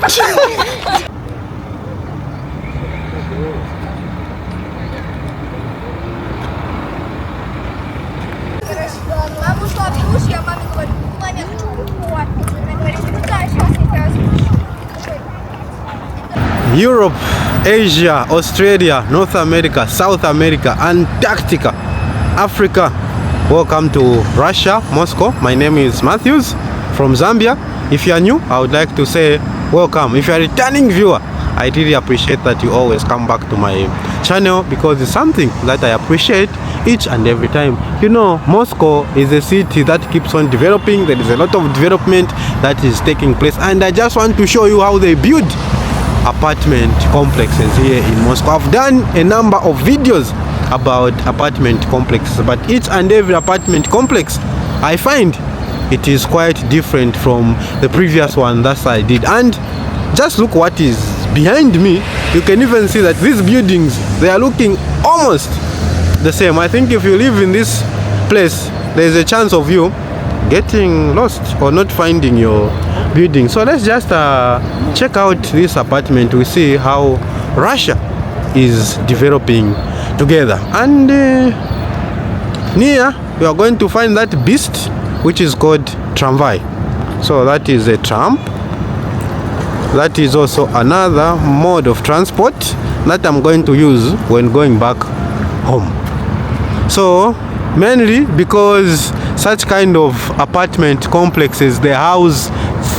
Мама ушла в душ, я маме говорю, маме, я хочу купать. Она говорит, ну да, сейчас я Europe, Asia, Australia, North America, South America, Antarctica, Africa. Welcome to Russia, Moscow. My name is Matthews from Zambia. If you are new, I would like to say welcome. If you are a returning viewer, I really appreciate that you always come back to my channel because it's something that I appreciate each and every time. You know, Moscow is a city that keeps on developing. There is a lot of development that is taking place, and I just want to show you how they build apartment complexes here in Moscow. I've done a number of videos about apartment complexes, but each and every apartment complex I find it is quite different from the previous one that I did. And just look what is behind me. You can even see that these buildings, they are looking almost the same. I think if you live in this place, there is a chance of you getting lost or not finding your building. So let's just check out this apartment. We see how Russia is developing together, and near we are going to find that beast which is called tramway. So that is a tram. That is also another mode of transport that I'm going to use when going back home. So mainly because such kind of apartment complexes, they house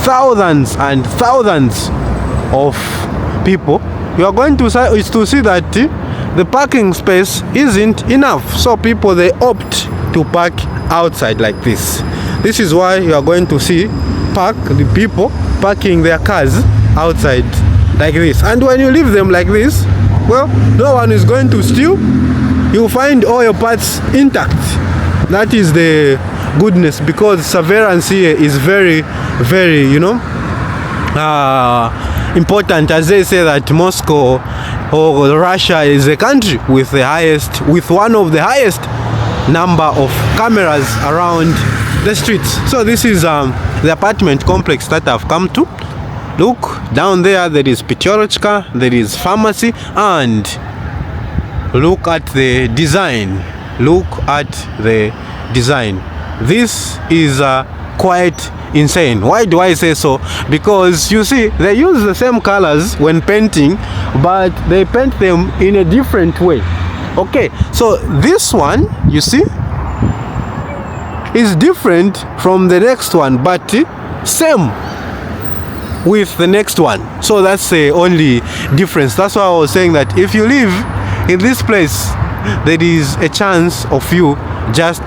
thousands and thousands of people. You are going to see that the parking space isn't enough, so people, they opt to park outside like this. This is why you are going to see the people parking their cars outside like this. And when you leave them like this, well, no one is going to steal. You'll find all your parts intact. That is the goodness, because surveillance here is very, very, important. As they say that Moscow or Russia is a country with one of the highest number of cameras around the streets. So this is the apartment complex that I've come to. Look down there, there is Petrolochka, there is pharmacy, and look at the design. Look at the design. This is quite insane. Why do I say so? Because you see, they use the same colors when painting, but they paint them in a different way. Okay, so this one, you see, is different from the next one, but same with the next one. So that's the only difference. That's why I was saying that if you live in this place, there is a chance of you just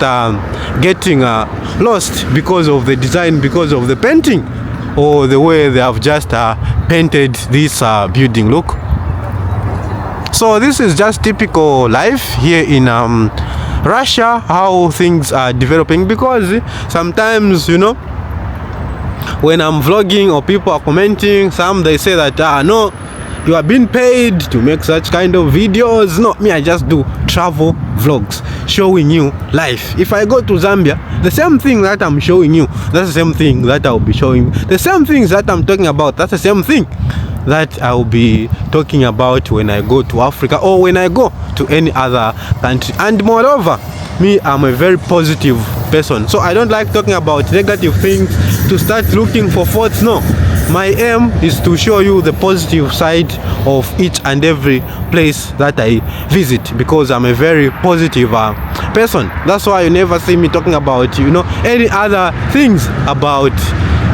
getting lost because of the design, because of the painting, or the way they have just painted this building. Look. So this is just typical life here in Russia, how things are developing. Because sometimes, when I'm vlogging or people are commenting, they say that no, you are being paid to make such kind of videos. No, me, I just do travel vlogs showing you life. If I go to Zambia, the same thing that I'm showing you, that's the same thing that I'll be showing. The same things that I'm talking about, that's the same thing that I'll be talking about when I go to Africa or when I go to any other country. And moreover, me, I'm a very positive person, so I don't like talking about negative things to start looking for faults. No, my aim is to show you the positive side of each and every place that I visit, because I'm a very positive person. That's why you never see me talking about any other things about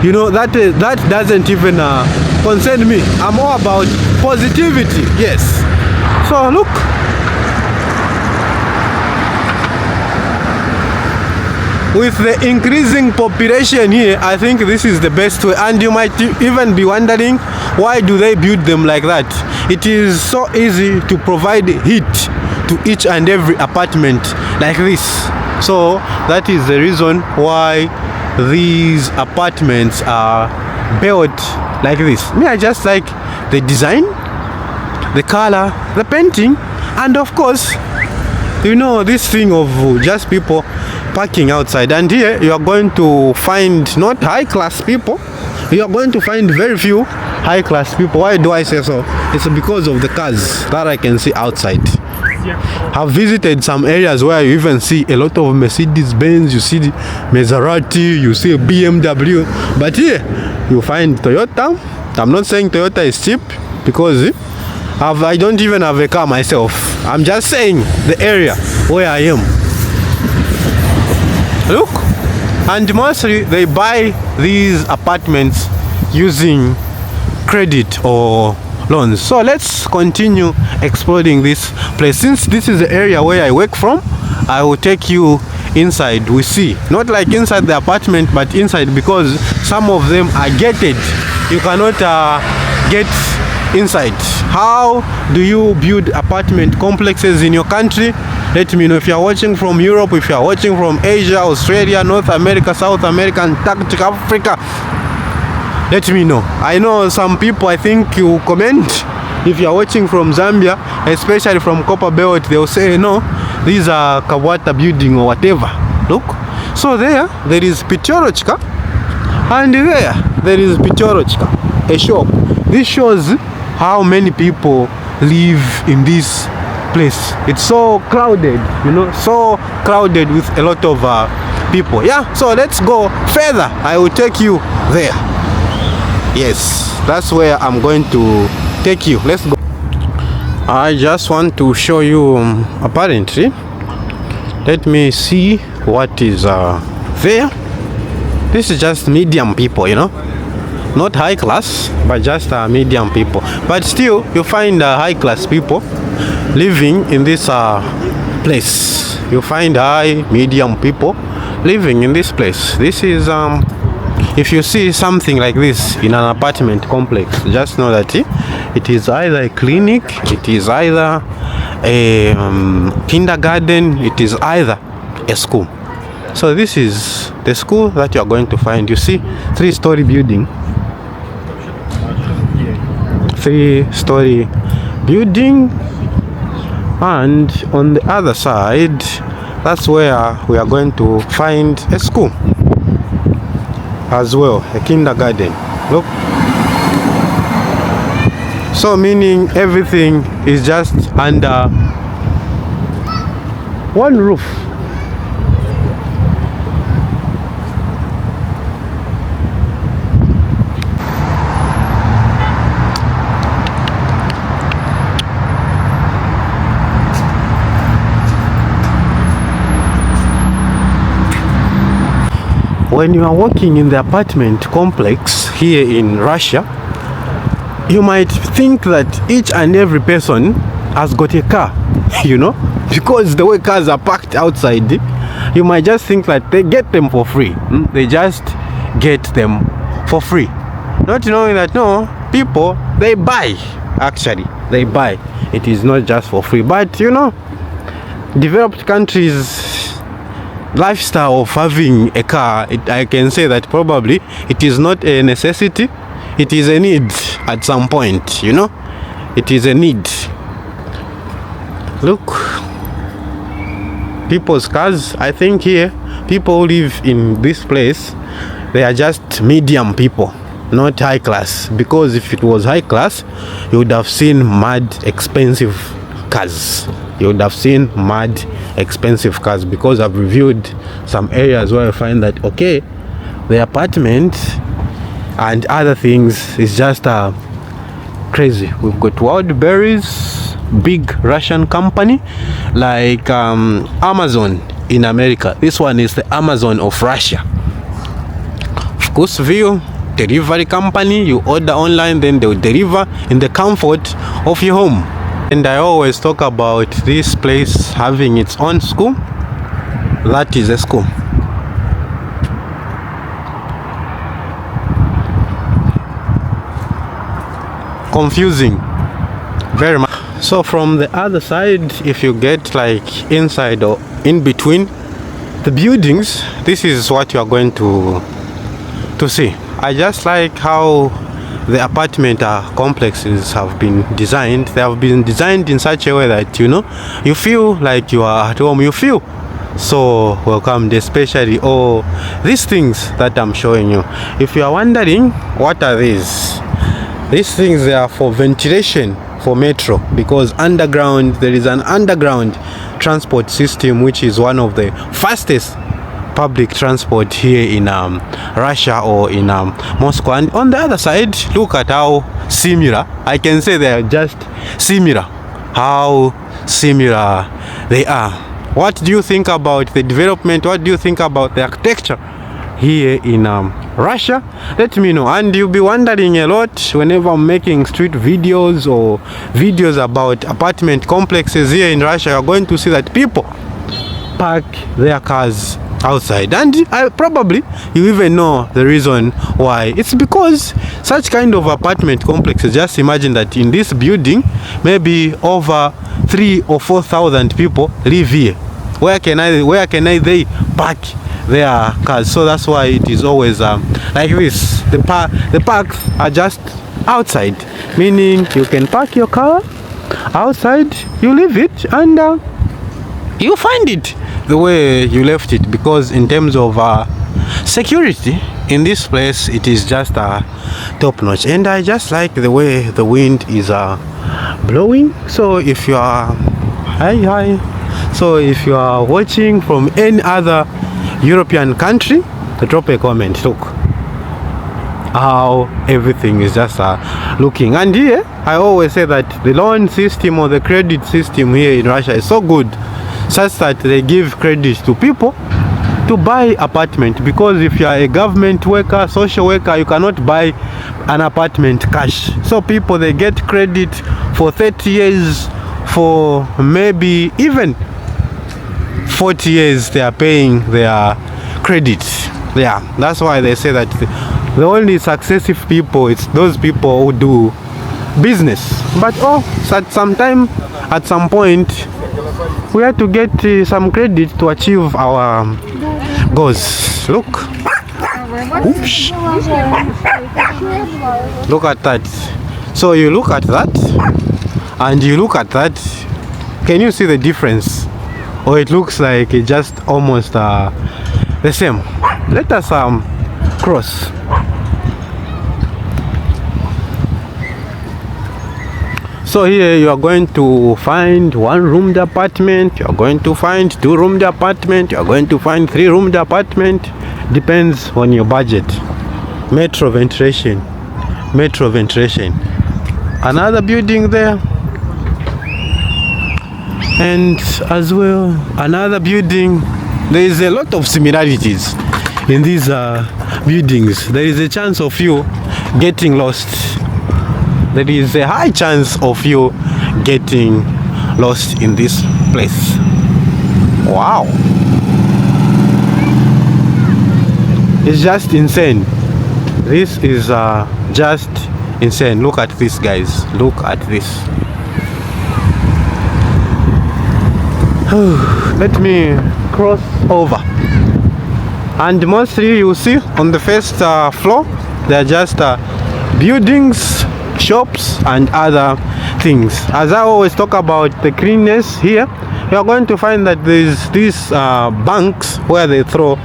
that doesn't even concern me. I'm all about positivity. Yes. So look, with the increasing population here, I think this is the best way. And you might even be wondering, why do they build them like that? It is so easy to provide heat to each and every apartment like this. So that is the reason why these apartments are built like this. Me, I just like the design, the color, the painting, and of course, this thing of just people parking outside. And here you are going to find not high class people, you are going to find very few high class people. Why do I say so? It's because of the cars that I can see outside. I've visited some areas where you even see a lot of Mercedes Benz, you see the Maserati, you see a BMW, but here you find Toyota. I'm not saying Toyota is cheap because I don't even have a car myself. I'm just saying the area where I am. Look, and mostly they buy these apartments using credit or loans. So let's continue exploring this place. Since this is the area where I work from, I will take you inside. We see, not like inside the apartment, but inside, because some of them are gated. You cannot get inside. How do you build apartment complexes in your country? Let me know. If you are watching from Europe, if you are watching from Asia, Australia, North America, South America, Antarctica, Africa, let me know. I know some people, I think you comment. If you are watching from Zambia, especially from Copper Belt, they will say no, these are Kawata building or whatever. Look, so there is Pichorochka, and there is Pichorochka, a shop. This shows how many people live in this place. It's so crowded, you know, so crowded with a lot of people. Yeah, so let's go further. I will take you there. Yes, that's where I'm going to take you. Let's go. I just want to show you apparently. Let me see what is there. This is just medium people, you know, not high class, but just medium people. But still, you find high class people living in this place. You find high, medium people living in this place. This is if you see something like this in an apartment complex, just know that it is either a clinic, it is either a kindergarten, it is either a school. So this is the school that you are going to find. You see, 3-story building. 3-story building, and on the other side, that's where we are going to find a school as well, a kindergarten. Look, so meaning everything is just under one roof. When you are walking in the apartment complex here in Russia, you might think that each and every person has got a car, you know, because the way cars are parked outside, you might just think that they get them for free. They just get them for free, not knowing that no, people, they buy. Actually, they buy. It is not just for free. But you know, developed countries lifestyle of having a car, I can say that probably it is not a necessity, it is a need at some point, you know, it is a need. Look, people's cars. I think here people who live in this place, they are just medium people, not high class, because if it was high class, you would have seen mad expensive cars. You would have seen mad expensive cars, because I've reviewed some areas where I find that okay, the apartment and other things is just crazy. We've got Wildberries, big Russian company, like Amazon in America. This one is the Amazon of Russia. Of course, View delivery company, you order online, then they will deliver in the comfort of your home. And I always talk about this place having its own school. That is a school. Confusing, very much. So from the other side, if you get like inside or in between the buildings, this is what you are going to see. I just like how the apartment complexes have been designed. They have been designed in such a way that, you know, you feel like you are at home. You feel so welcomed, especially these things that I'm showing you. If you are wondering what are these, These things they are for ventilation for metro, because underground there is an underground transport system which is one of the fastest public transport here in Russia or in Moscow. And on the other side, look at how similar, I can say they are just similar, how similar they are. What do you think about the development? What do you think about the architecture here in Russia? Let me know. And you'll be wondering a lot whenever I'm making street videos or videos about apartment complexes here in Russia. You're going to see that people park their cars outside, and probably you even know the reason why. It's because such kind of apartment complexes, just imagine that in this building maybe over 3,000 or 4,000 people live here. Where can they park their cars? So that's why it is always like this. The parks are just outside, meaning you can park your car outside, you leave it, and you find it the way you left it, because in terms of security in this place, it is just top notch. And I just like the way the wind is blowing. So if you are if you are watching from any other European country, drop a comment. Look how everything is just looking. And here I always say that the loan system or the credit system here in Russia is so good, such that they give credit to people to buy apartment, because if you are a government worker, social worker, you cannot buy an apartment cash. So people, they get credit for 30 years, for maybe even 40 years they are paying their credit. Yeah, that's why they say that the only successful people, it's those people who do business. But at some point we have to get some credit to achieve our goals. Look. Oops. Look at that. So you look at that and you look at that. Can you see the difference? Or it looks like it's just almost the same. Let us cross. So here you are going to find one-roomed apartment, you are going to find two-roomed apartment, you are going to find three-roomed apartment. Depends on your budget. Metro ventilation. Another building there. And as well, another building. There is a lot of similarities in these buildings. There is a chance of you getting lost. There is a high chance of you getting lost in this place. Wow. It's just insane. This is just insane. Look at this, guys. Look at this. Let me cross over. And mostly you see on the first floor, they are just buildings, shops and other things. As I always talk about the cleanness here, you are going to find that there's these banks where they throw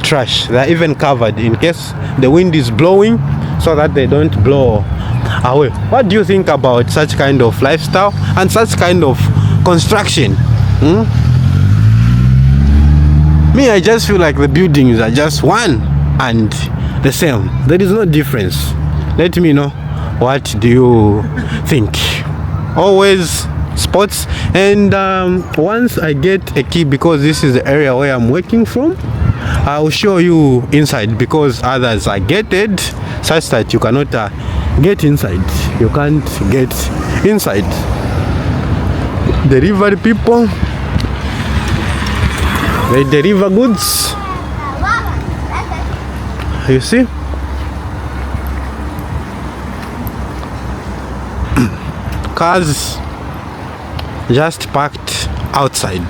trash. They are even covered in case the wind is blowing, so that they don't blow away. What do you think about such kind of lifestyle and such kind of construction? Me, I just feel like the buildings are just one and the same. There is no difference. Let me know, what do you think? Always spots. And once I get a key, because this is the area where I'm working from, I will show you inside, because others are gated such that you cannot get inside. You can't get inside. Delivery people, they deliver goods. You see? Cars just parked outside.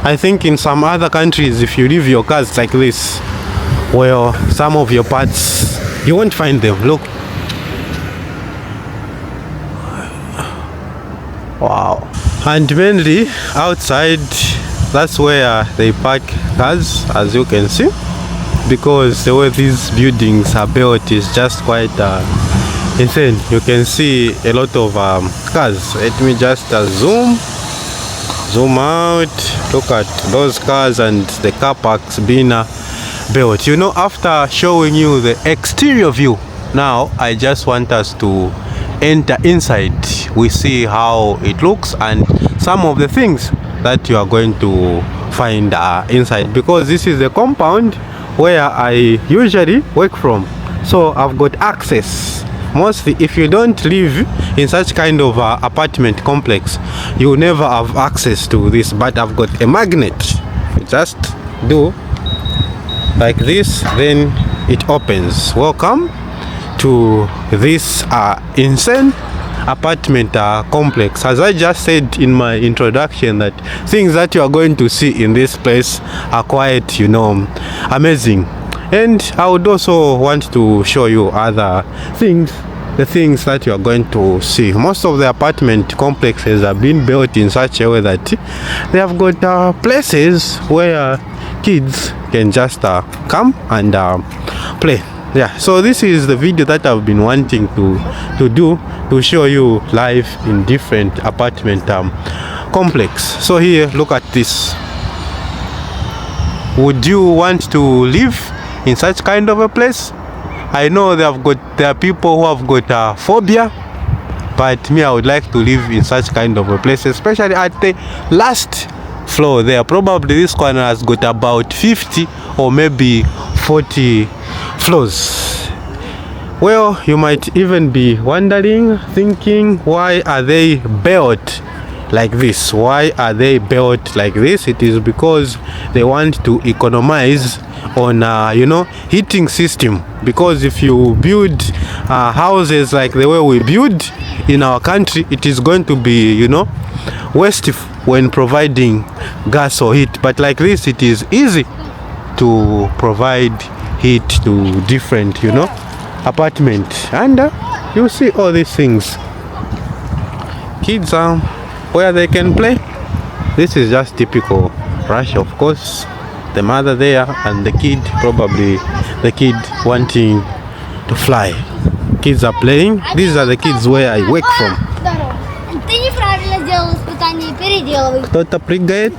I think in some other countries, if you leave your cars like this, well, some of your parts, you won't find them. Look. Wow. And mainly outside, that's where they park cars, as you can see, because the way these buildings are built is just quite insane. You can see a lot of cars. Let me just zoom out. Look at those cars and the car parks being built. You know, after showing you the exterior view, now I just want us to enter inside. We see how it looks and some of the things that you are going to find inside, because this is the compound where I usually work from, so I've got access. Mostly if you don't live in such kind of apartment complex, you never have access to this, but I've got a magnet. You just do like this, then it opens. Welcome to this insane apartment complex. As I just said in my introduction, that things that you are going to see in this place are quite, you know, amazing. And I would also want to show you other things, the things that you are going to see. Most of the apartment complexes have been built in such a way that they have got places where kids can just come and play. Yeah, so this is the video that I've been wanting to do, to show you life in different apartment complex. So here, look at this. Would you want to live in such kind of a place? I know there are people who have got phobia, but me, I would like to live in such kind of a place, especially at the last floor there. Probably this corner has got about 50 or maybe 40 floors. Well, you might even be wondering, thinking, why are they built like this? Why are they built like this? It is because they want to economize on you know, heating system, because if you build houses like the way we build in our country, it is going to be, you know, wasteful when providing gas or heat. But like this, it is easy to provide heat to different, you know, apartment. And you see all these things, kids where they can play. This is just typical Russia, of course. The mother there and the kid, probably the kid wanting to fly. Kids are playing. These are the kids where I work from. Ты неправильно сделал испытание, переделывай. Кто-то прыгает,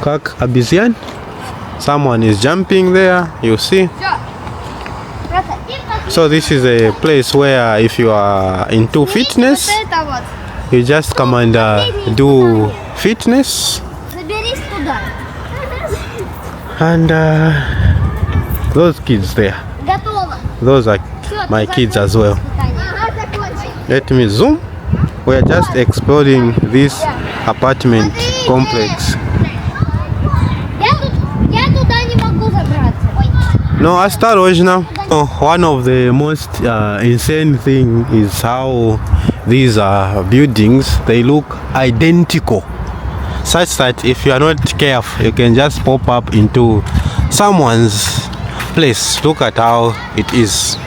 как обезьян. Someone is jumping there, you see. So this is a place where if you are into fitness, you just come and do fitness. Заберись туда. And those kids there, Готово. those are my kids as well. Let me zoom. We are just exploring this apartment complex. Я туда не могу забраться. No, осторожно. One of the most insane thing is how these buildings, they look identical, such that if you are not careful, you can just pop up into someone's place. Look at how it is.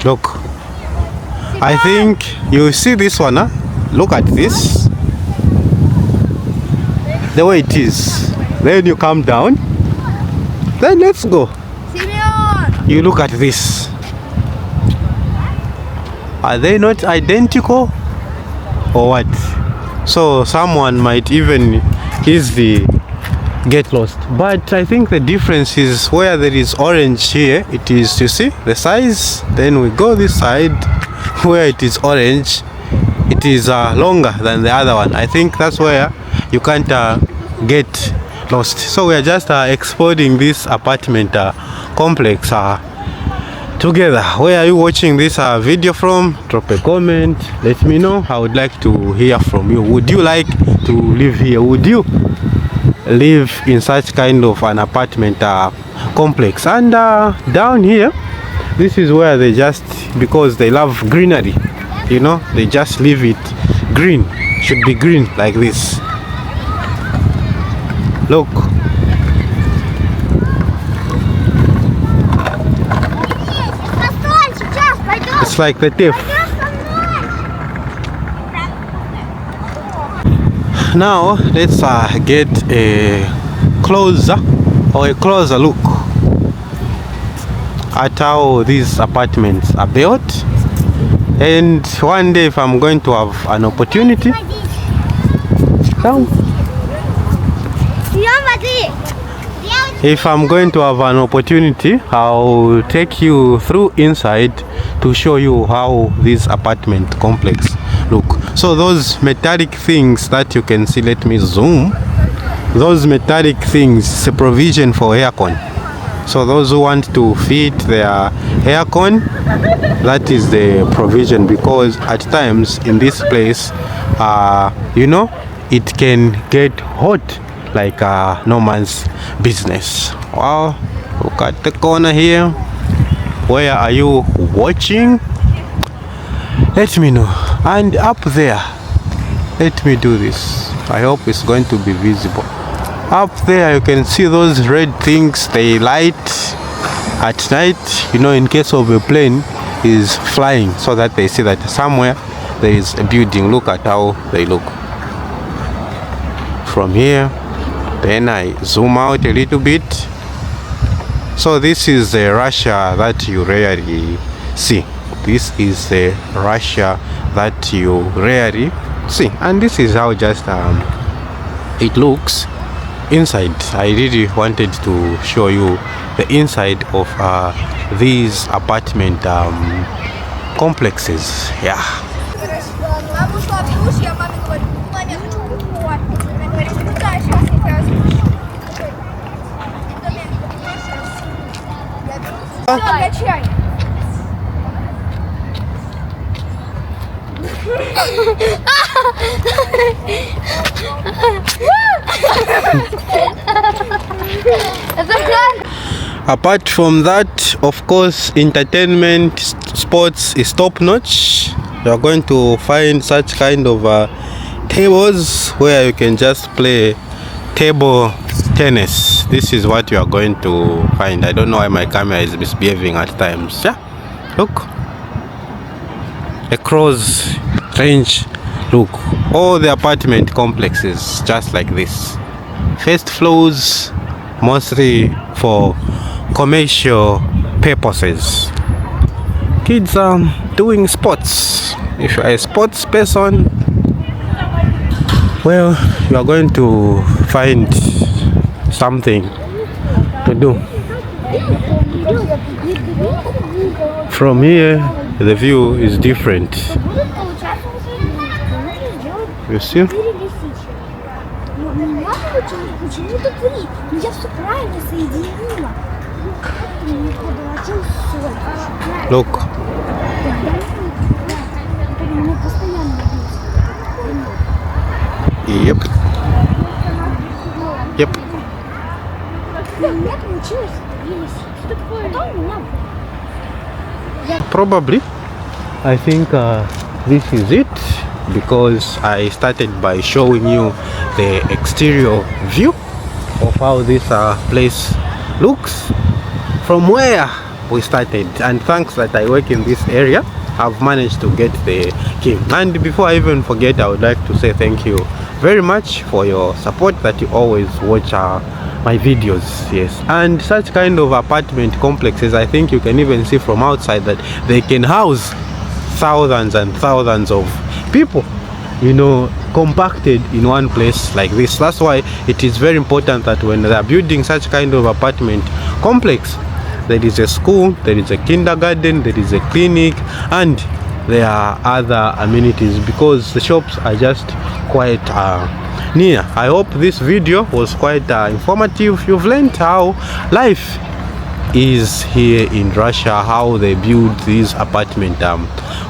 Look, I think you see this one, huh? Look at this, the way it is. Then you come down, then let's go. Семён! You look at this. Are they not identical or what? So someone might even easily get lost. But I think the difference is where there is orange here, it is, you see, the size. Then we go this side where it is orange, it is longer than the other one. I think that's where you can't get lost. So we are just exploring this apartment complex together. Where are you watching this video from? Drop a comment, let me know. I would like to hear from you. Would you like to live here? Would you live in such kind of an apartment complex? And down here, this is where they just, because they love greenery, you know, they just leave it green. Should be green like this. Look. It's like the thief. Now let's get closer or a closer look at how these apartments are built. And one day, if I'm going to have an opportunity, if I'm going to have an opportunity, I'll take you through inside to show you how this apartment complex look. So those metallic things that you can see, let me zoom. Those metallic things, it's a provision for aircon. So those who want to fit their aircon, that is the provision, because at times in this place, you know, it can get hot like no man's business. Wow, look at the corner here. Where are you watching? Let me know. And up there, let me do this. I hope it's going to be visible. Up there you can see those red things. They light at night, you know, in case of a plane is flying, so that they see that somewhere there is a building. Look at how they look from here. Then I zoom out a little bit. So this is the Russia that you rarely see. This is the Russia that you rarely see. And this is how just it looks inside. I really wanted to show you the inside of these apartment complexes. Yeah. Мама ушла в душ, я маме говорю, маме, я хочу купать. Она говорит, ну да, сейчас я тебя разрешу. Я беру чай. Apart from that, of course, entertainment, sports is top notch. You are going to find such kind of tables where you can just play table tennis. This is what you are going to find. I don't know why my camera is misbehaving at times. Yeah, look, across range, look, all the apartment complexes just like this. First floors mostly for commercial purposes. Kids are doing sports. If you are a sports person, well, you are going to find something to do. From here, the view is different. You see? Look. Yep. Yep. Probably. I think this is it, because I started by showing you the exterior view of how this place looks from where we started. And thanks that I work in this area, I've managed to get the key. And before I even forget, I would like to say thank you very much for your support, that you always watch my videos. Yes, and such kind of apartment complexes, I think you can even see from outside that they can house thousands and thousands of people, you know, compacted in one place like this. That's why it is very important that when they are building such kind of apartment complex, there is a school, there is a kindergarten, there is a clinic, and there are other amenities, because the shops are just quite near. I hope this video was quite informative. You've learned how life is here in Russia, how they build these apartment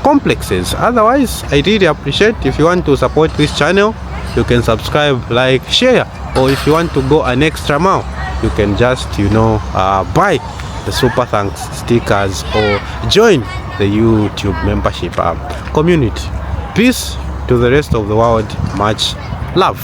complexes. Otherwise, I really appreciate if you want to support this channel, you can subscribe, like, share, or if you want to go an extra mile, you can just, you know, buy the super thanks stickers or join the YouTube membership community. Peace to the rest of the world. Much love.